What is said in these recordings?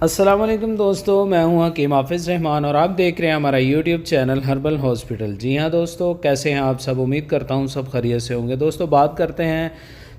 अस्सलाम वालेकुम दोस्तों, मैं हूं हकीम हाफिज़ रहमान और आप देख रहे हैं हमारा यूट्यूब चैनल हर्बल हॉस्पिटल। जी हां दोस्तों, कैसे हैं आप सब? उम्मीद करता हूं सब खैरियत से होंगे। दोस्तों बात करते हैं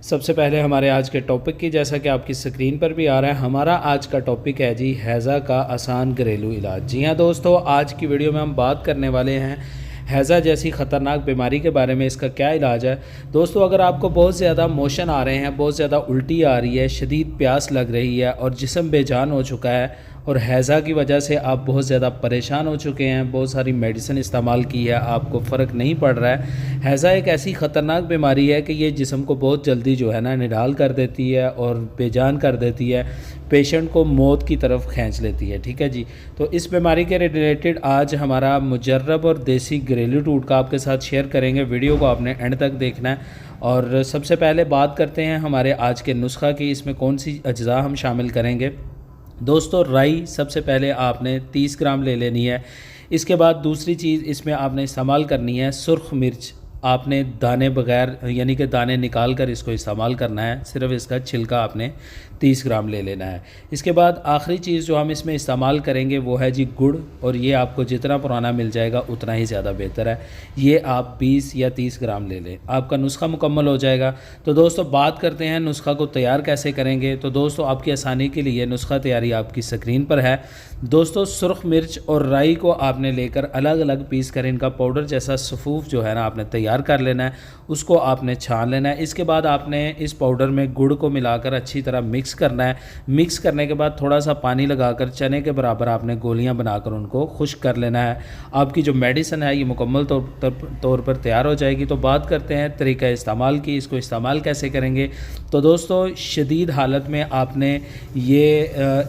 सबसे पहले हमारे आज के टॉपिक की। जैसा कि आपकी स्क्रीन पर भी आ रहा है, हमारा आज का टॉपिक है जी हैज़ा का आसान घरेलू इलाज। जी हां दोस्तों, आज की वीडियो में हम बात करने वाले हैं हैज़ा जैसी ख़तरनाक बीमारी के बारे में। इसका क्या इलाज है दोस्तों? अगर आपको बहुत ज़्यादा मोशन आ रहे हैं, बहुत ज़्यादा उल्टी आ रही है, शदीद प्यास लग रही है और जिस्म बेजान हो चुका है और हैज़ा की वजह से आप बहुत ज़्यादा परेशान हो चुके हैं, बहुत सारी मेडिसिन इस्तेमाल की है, आपको फ़र्क नहीं पड़ रहा है। हैज़ा एक ऐसी ख़तरनाक बीमारी है कि ये जिस्म को बहुत जल्दी जो है ना निढाल कर देती है और बेजान कर देती है, पेशेंट को मौत की तरफ खींच लेती है। ठीक है जी, तो इस बीमारी के रिलेटेड आज हमारा मुजर्रब और देसी घरेलू टोटका आपके साथ शेयर करेंगे। वीडियो को आपने एंड तक देखना है। और सबसे पहले बात करते हैं हमारे आज के नुस्खा की, इसमें कौन सी अज्जा हम शामिल करेंगे। दोस्तों राई सबसे पहले आपने 30 ग्राम ले लेनी है। इसके बाद दूसरी चीज़ इसमें आपने इस्तेमाल करनी है सुर्ख मिर्च। आपने दाने बगैर यानी कि दाने निकाल कर इसको इस्तेमाल करना है, सिर्फ इसका छिलका आपने 30 ग्राम ले लेना है। इसके बाद आखिरी चीज़ जो हम इसमें इस्तेमाल करेंगे वो है जी गुड़, और ये आपको जितना पुराना मिल जाएगा उतना ही ज़्यादा बेहतर है। ये आप 20 या 30 ग्राम ले लें, आपका नुस्खा मुकम्मल हो जाएगा। तो दोस्तों बात करते हैं नुस्खा को तैयार कैसे करेंगे। तो दोस्तों आपकी आसानी के लिए नुस्खा तैयारी आपकी स्क्रीन पर है। दोस्तों सुर्ख मिर्च और राई को आपने लेकर अलग अलग पीस कर इनका पाउडर जैसा सफ़ूफ जो है ना आपने तैयार कर लेना है, उसको आपने छान लेना है। इसके बाद आपने इस पाउडर में गुड़ को मिलाकर अच्छी तरह मिक्स करना है। मिक्स करने के बाद थोड़ा सा पानी लगाकर चने के बराबर आपने गोलियां बनाकर उनको खुश्क कर लेना है। आपकी जो मेडिसिन है ये मुकम्मल तौर पर तैयार हो जाएगी। तो बात करते हैं तरीका इस्तेमाल की, इसको इस्तेमाल कैसे करेंगे। तो दोस्तों शदीद हालत में आपने ये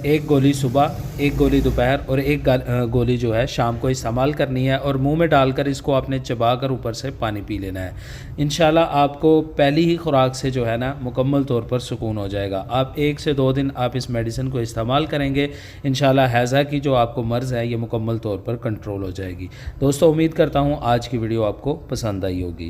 एक गोली सुबह, एक गोली दोपहर और एक गोली जो है शाम को इस्तेमाल करनी है और मुंह में डालकर इसको आपने चबा कर ऊपर से पानी पी लेना है। इंशाल्लाह आपको पहली ही खुराक से जो है ना मुकम्मल तौर पर सुकून हो जाएगा। आप 1 से 2 दिन आप इस मेडिसिन को इस्तेमाल करेंगे, इंशाल्लाह हैज़ा की जो आपको मर्ज़ है ये मुकम्मल तौर पर कंट्रोल हो जाएगी। दोस्तों उम्मीद करता हूँ आज की वीडियो आपको पसंद आई होगी।